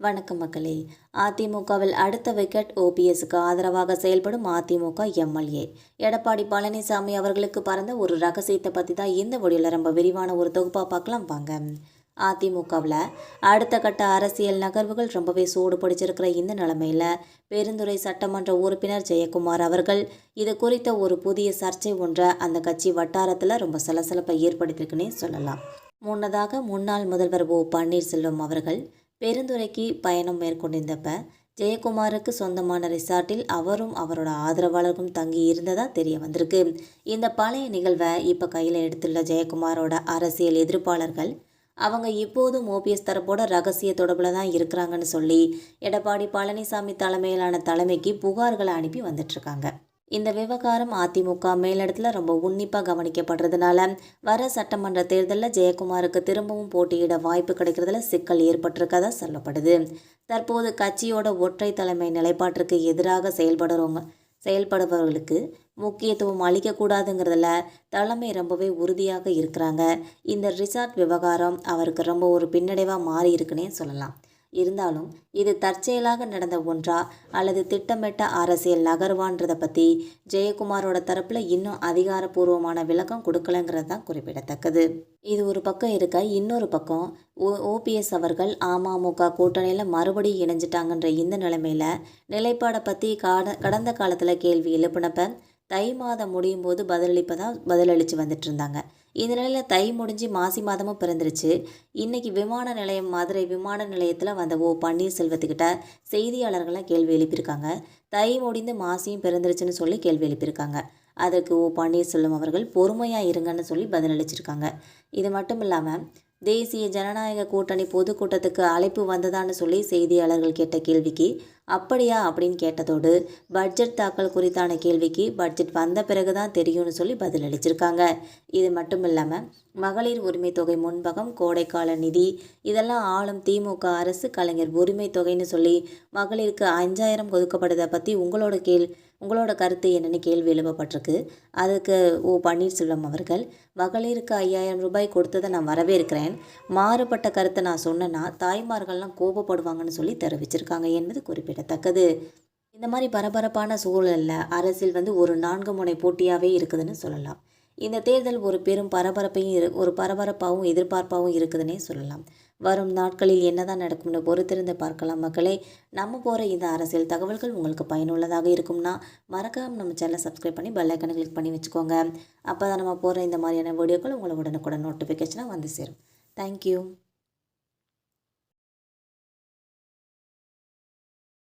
வணக்கம் மக்களே. அதிமுகவில் அடுத்த விக்கெட் ஓபிஎஸ்க்கு ஆதரவாக செயல்படும் அதிமுக எம்எல்ஏ எடப்பாடி பழனிசாமி அவர்களுக்கு பறந்த ஒரு ரகசியத்தை பற்றி தான் இந்த வீடியோவில் ரொம்ப விரிவான ஒரு தொகுப்பாக பார்க்கலாம் வாங்க. அதிமுகவில் அடுத்த கட்ட அரசியல் நகர்வுகள் ரொம்பவே சூடு பிடிச்சிருக்கிற இந்த நிலைமையில் பெருந்துறை சட்டமன்ற உறுப்பினர் ஜெயக்குமார் அவர்கள் இது குறித்த ஒரு புதிய சர்ச்சை ஒன்றை அந்த கட்சி வட்டாரத்தில் ரொம்ப சலசலப்பை ஏற்படுத்தியிருக்குன்னே சொல்லலாம். முன்னதாக முன்னாள் முதல்வர் ஓ பன்னீர்செல்வம் அவர்கள் பெருந்துறைக்கு பயணம் மேற்கொண்டிருந்தப்ப ஜெயக்குமாருக்கு சொந்தமான ரிசார்ட்டில் அவரும் அவரோட ஆதரவாளர்களும் தங்கி இருந்ததா தெரிய வந்திருக்கு. இந்த பழைய நிகழ்வை இப்போ கையில் எடுத்துள்ள ஜெயக்குமாரோட அரசியல் எதிர்ப்பாளர்கள் அவங்க இப்போதும் ஓபிஎஸ் தரப்போட ரகசிய தொடர்பில் தான் இருக்கிறாங்கன்னு சொல்லி எடப்பாடி பழனிசாமி தலைமையிலான தலைமைக்கு புகார்களை அனுப்பி வந்துட்டுருக்காங்க. இந்த விவகாரம் அதிமுக மேலிடத்தில் ரொம்ப உன்னிப்பாக கவனிக்கப்படுறதுனால வர சட்டமன்ற தேர்தலில் ஜெயக்குமாருக்கு திரும்பவும் போட்டியிட வாய்ப்பு கிடைக்கிறதுல சிக்கல் ஏற்பட்டிருக்கதா சொல்லப்படுது. தற்போது கட்சியோட ஒற்றை தலைமை நிலைப்பாட்டிற்கு எதிராக செயல்படுபவர்களுக்கு முக்கியத்துவம் அளிக்கக்கூடாதுங்கிறதுல தலைமை ரொம்பவே உறுதியாக இருக்கிறாங்க. இந்த ரிசார்ட் விவகாரம் அவருக்கு ரொம்ப ஒரு பின்னடைவாக மாறி இருக்குன்னே சொல்லலாம். இருந்தாலும் இது தற்செயலாக நடந்த ஒன்றா அல்லது திட்டமிட்ட அரசியல் நகர்வான்றதை பற்றி ஜெயக்குமாரோட தரப்பில் இன்னும் அதிகாரப்பூர்வமான விளக்கம் கொடுக்கலங்கிறது தான் குறிப்பிடத்தக்கது. இது ஒரு பக்கம் இருக்க, இன்னொரு பக்கம் ஓபிஎஸ் அவர்கள் அமமுக கூட்டணியில் மறுபடியும் இணைஞ்சிட்டாங்கன்ற இந்த நிலைமையில் நிலைப்பாடை பற்றி கடந்த காலத்தில் கேள்வி எழுப்பினப்ப தை மாதம் முடியும் போது பதிலளித்து வந்துட்டு இருந்தாங்க. இந்த நிலையில் தை முடிஞ்சு மாசி மாதமும் பிறந்துருச்சு. இன்றைக்கி மதுரை விமான நிலையத்தில் வந்த ஓ பன்னீர்செல்வத்துக்கிட்ட செய்தியாளர்கள்லாம் கேள்வி எழுப்பியிருக்காங்க. தை முடிந்து மாசியும் பிறந்துருச்சுன்னு சொல்லி கேள்வி எழுப்பியிருக்காங்க. அதற்கு ஓ பன்னீர்செல்வம் அவர்கள் பொறுமையாக இருங்கன்னு சொல்லி பதிலளிச்சிருக்காங்க. இது மட்டும் இல்லாமல் தேசிய ஜனநாயக கூட்டணி பொதுக்கூட்டத்துக்கு அழைப்பு வந்ததான்னு சொல்லி செய்தியாளர்கள் கேட்ட கேள்விக்கு அப்படியா அப்படின்னு கேட்டதோடு பட்ஜெட் தாக்கல் குறித்தான கேள்விக்கு பட்ஜெட் வந்த பிறகு தான் தெரியும்னு சொல்லி பதிலளிச்சிருக்காங்க. இது மட்டும் இல்லாமல் மகளிர் உரிமை தொகை முன்பகம், கோடைக்கால நிதி இதெல்லாம் ஆளும் திமுக அரசு கலைஞர் உரிமை தொகைன்னு சொல்லி மகளிருக்கு 5000 ஒதுக்கப்படுறதை பற்றி உங்களோட கருத்து என்னென்னு கேள்வி எழுப்பப்பட்டிருக்கு. அதுக்கு ஓ பன்னீர்செல்வம் அவர்கள் மகளிருக்கு 5000 ரூபாய் கொடுத்ததை நான் வரவேற்கிறேன், மாறுபட்ட கருத்தை நான் சொன்னேன்னா தாய்மார்கள்லாம் கோபப்படுவாங்கன்னு சொல்லி தெரிவிச்சிருக்காங்க என்பது குறிப்பிடத்தக்கது. இந்த மாதிரி பரபரப்பான சூழலில் அரசியல் ஒரு 4 முனை போட்டியாகவே இருக்குதுன்னு சொல்லலாம். இந்த தேர்தல் ஒரு பெரும் பரபரப்பாகவும் எதிர்பார்ப்பாகவும் இருக்குதுன்னே சொல்லலாம். வரும் நாட்களில் என்னதான் நடக்கும்னு பொறுத்திருந்து பார்க்கலாம் மக்களே. நம்ம போகிற இந்த அரசியல் தகவல்கள் உங்களுக்கு பயனுள்ளதாக இருக்கும்னா மறக்காமல் நம்ம சேனலை சப்ஸ்கிரைப் பண்ணி பெல் ஐக்கனை கிளிக் பண்ணி வச்சுக்கோங்க. அப்போ தான் நம்ம போகிற இந்த மாதிரியான வீடியோக்கள் உங்களை உடனுக்குடன் நோட்டிஃபிகேஷனாக வந்து சேரும். தேங்க்யூ.